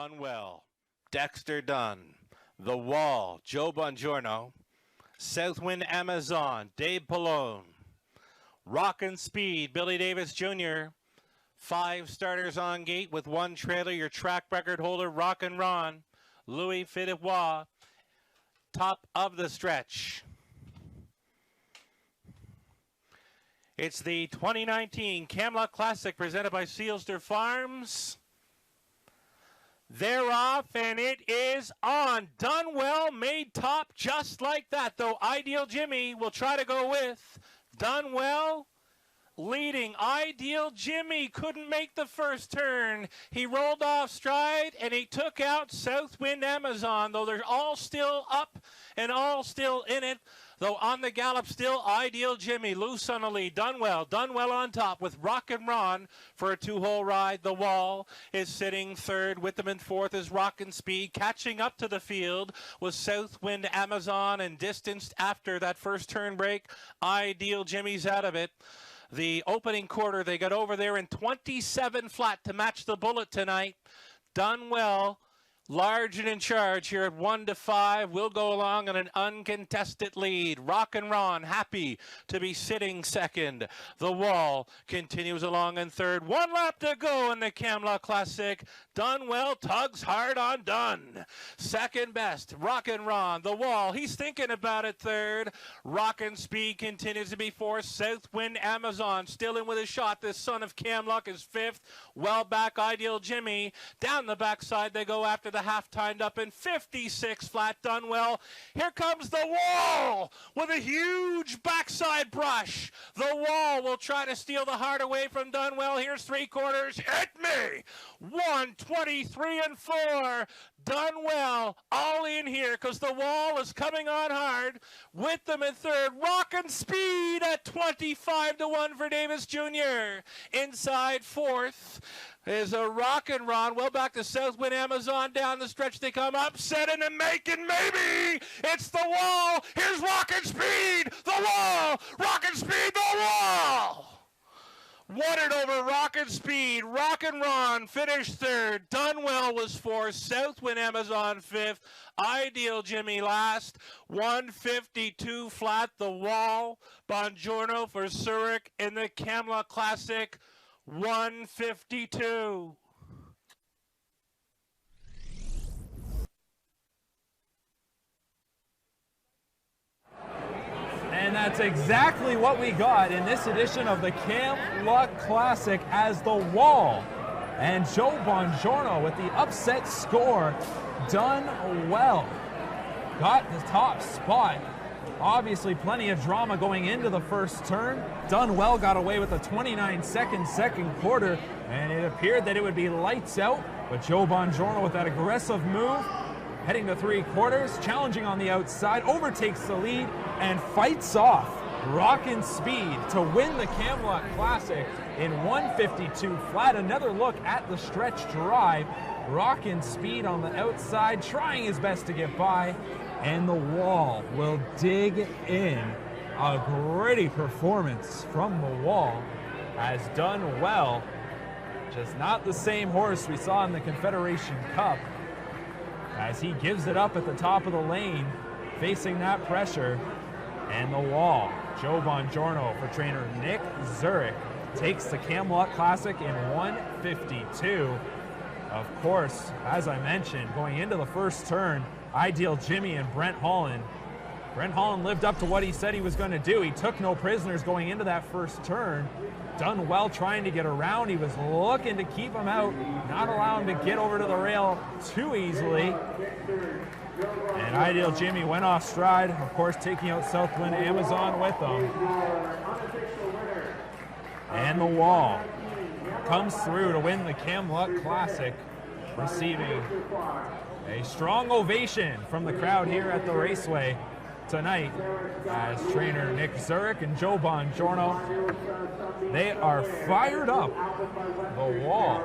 Done Well, Dexter Dunn, The Wall, Joe Bongiorno, Southwind Amazon, Dave Pallone, Rockin' Speed, Billy Davis Jr., 5 starters on gate with 1 trailer, your track record holder, Rockin' Ron, Louis Fidevois, top of the stretch. It's the 2019 Camluck Classic presented by Sealster Farms. They're off, and it is on. Done Well made top just like that, though Ideal Jimmy will try to go with. Done Well leading. Ideal Jimmy couldn't make the first turn. He rolled off stride, and he took out Southwind Amazon, though they're all still up and all still in it. Though on the gallop still, Ideal Jimmy loose on the lead. Done Well on top with Rockin' Ron for a 2-hole ride. The Wall is sitting third. With them in fourth is Rockin' Speed. Catching up to the field was Southwind Amazon, and distanced after that first turn break. Ideal Jimmy's out of it. The opening quarter, they got over there in 27 flat to match the bullet tonight. Done Well, large and in charge here at 1-5. We'll go along on an uncontested lead. Rockin' Ron happy to be sitting second. The Wall continues along in third. 1 lap to go in the Camluck Classic. Done Well tugs hard on Dunn. Second best, Rockin' Ron. The Wall, he's thinking about it third. Rockin' Speed continues to be fourth. Southwind Amazon still in with a shot. This son of Camluck is fifth. Well back, Ideal Jimmy. Down the backside they go after the half timed up in 56 flat. Done Well. Here comes the Wall with a huge backside brush. The Wall will try to steal the heart away from Done Well. Here's 3/4. Hit me. 1:23 and 4. Done Well all in here because the Wall is coming on hard. With them in third, Rockin' Speed at 25-1 for Davis Jr. Inside fourth is a Rockin' Ron. Well back to Southwind Amazon. Down the stretch they come, upset in the making, maybe. It's the Wall. Here's Rockin' Speed. The Wall. Rockin' Speed, the Wall. Won it over Rockin' Speed. Rockin' Ron finished third. Done Well was fourth. Southwind Amazon fifth. Ideal Jimmy last. 152 flat. The Wall. Bongiorno for Zurich in the Camluck Classic. 152. And that's exactly what we got in this edition of the Camluck Classic, as the Wall and Joe Bongiorno with the upset score. Done Well got the top spot. Obviously plenty of drama going into the first turn. Done Well got away with a 29-second second quarter, and it appeared that it would be lights out, but Joe Bongiorno with that aggressive move, heading to 3/4, challenging on the outside, overtakes the lead and fights off Rockin' Speed to win the Camluck Classic in 152 flat. Another look at the stretch drive. Rockin' Speed on the outside, trying his best to get by, and the Wall will dig in. A gritty performance from the Wall, as Done Well, just not the same horse we saw in the Confederation Cup, as he gives it up at the top of the lane, facing that pressure. And the Wall, Joe Bongiorno for trainer Nick Zurich, takes the Camluck Classic in 152. Of course, as I mentioned, going into the first turn, Ideal Jimmy and Brent Holland. Brent Holland lived up to what he said he was going to do. He took no prisoners going into that first turn. Done Well trying to get around. He was looking to keep him out, not allow him to get over to the rail too easily. And Ideal Jimmy went off stride, of course, taking out Southwind Amazon with them. And the Wall comes through to win the Camluck Classic, receiving a strong ovation from the crowd here at the Raceway tonight, as trainer Nick Zurich and Joe Bongiorno, they are fired up. The Wall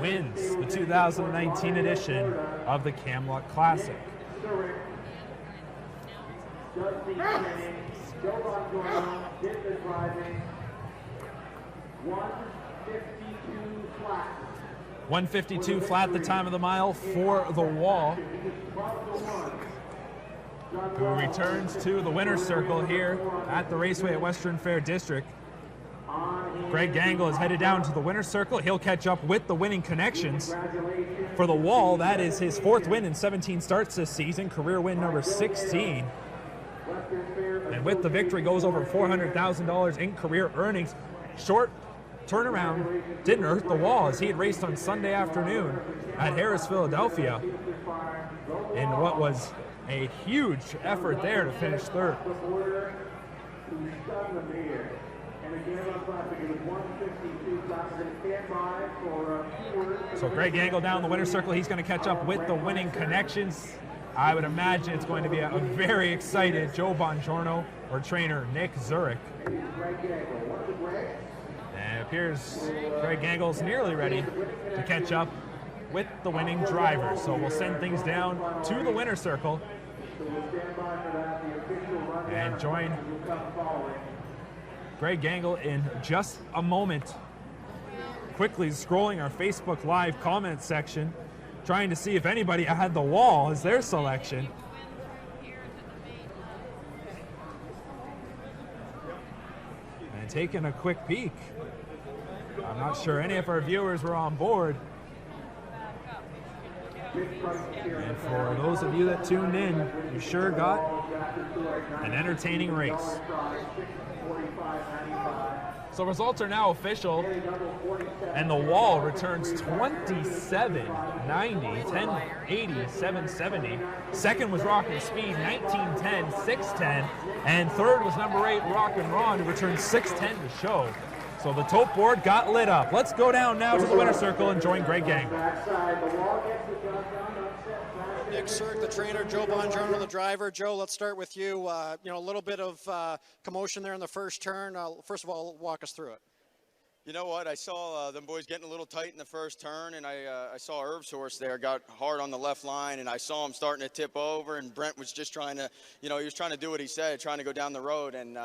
wins the 2019 edition of the Camluck Classic. Joe Bongiorno did the driving. 152 flat. 1:52 flat the time of the mile for the Wall, who returns to the winner's circle here at the Raceway at Western Fair District. Greg Gangle is headed down to the winner's circle. He'll catch up with the winning connections. For the Wall, that is his 4th win in 17 starts this season, career win number 16. And with the victory goes over $400,000 in career earnings. Short turnaround didn't hurt the Wall, as he had raced on Sunday afternoon at Harris, Philadelphia, in what was a huge effort there to finish 3rd. So Greg Gangle down the winner's circle. He's going to catch up with the winning connections. I would imagine it's going to be a very excited Joe Bongiorno or trainer Nick Zurich. And it appears Greg Gangle's nearly ready to catch up with the winning driver. So we'll send things down to the winner's circle and join Greg Gangle in just a moment. Quickly scrolling our Facebook Live comment section, trying to see if anybody had the Wall as their selection. And taking a quick peek. I'm not sure any of our viewers were on board. And for those of you that tuned in, you sure got an entertaining race. So results are now official, and the Wall returns 27.90, 10.80, 7.70. Second was Rockin' Speed, 19.10, 6.10, and third was number 8, Rockin' Ron, who returned 6.10 to show. So the tote board got lit up. Let's go down now to the winner's circle and join Greg Gangle. Nick Zurich, the trainer, Joe Bongiorno, the driver. Joe, let's start with you. You know, a little bit of commotion there in the first turn. First of all, walk us through it. You know what? I saw them boys getting a little tight in the first turn, and I saw Irv's horse there got hard on the left line, and I saw him starting to tip over, and Brent was just trying to, you know, he was trying to do what he said, trying to go down the road, and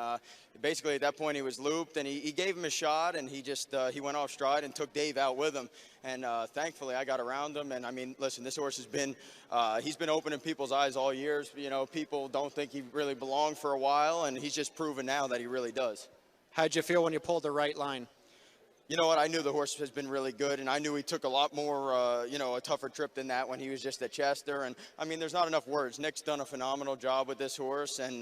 basically at that point he was looped, and he gave him a shot, and he just he went off stride and took Dave out with him, and thankfully I got around him. And I mean, listen, this horse has been he's been opening people's eyes all years. You know, people don't think he really belonged for a while, and he's just proven now that he really does. How'd you feel when you pulled the right line? You know what, I knew the horse has been really good, and I knew he took a lot more, you know, a tougher trip than that when he was just at Chester. And, I mean, there's not enough words. Nick's done a phenomenal job with this horse, and,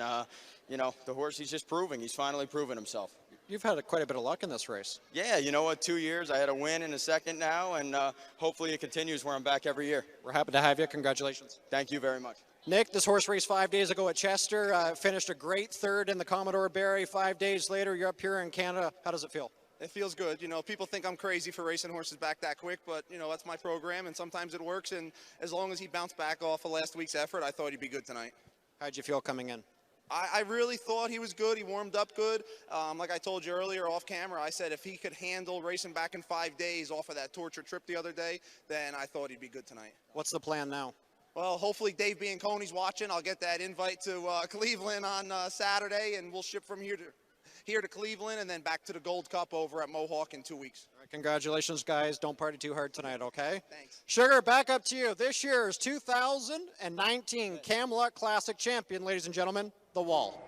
you know, the horse he's just proving. He's finally proven himself. You've had quite a bit of luck in this race. Yeah, you know what, 2 years. I had a win in a second now, and hopefully it continues where I'm back every year. We're happy to have you. Congratulations. Thank you very much. Nick, this horse raced 5 days ago at Chester, finished a great third in the Commodore Barry. 5 days later, you're up here in Canada. How does it feel? It feels good. You know, people think I'm crazy for racing horses back that quick, but, you know, that's my program, and sometimes it works. And as long as he bounced back off of last week's effort, I thought he'd be good tonight. How'd you feel coming in? I really thought he was good. He warmed up good. Like I told you earlier off camera, I said if he could handle racing back in 5 days off of that torture trip the other day, then I thought he'd be good tonight. What's the plan now? Well, hopefully Dave Biancone's watching. I'll get that invite to Cleveland on Saturday, and we'll ship from here to Cleveland and then back to the Gold Cup over at Mohawk in 2 weeks. All right, congratulations, guys. Don't party too hard tonight, okay? Thanks. Sugar, back up to you. This year's 2019 Camluck Classic champion, ladies and gentlemen, the Wall.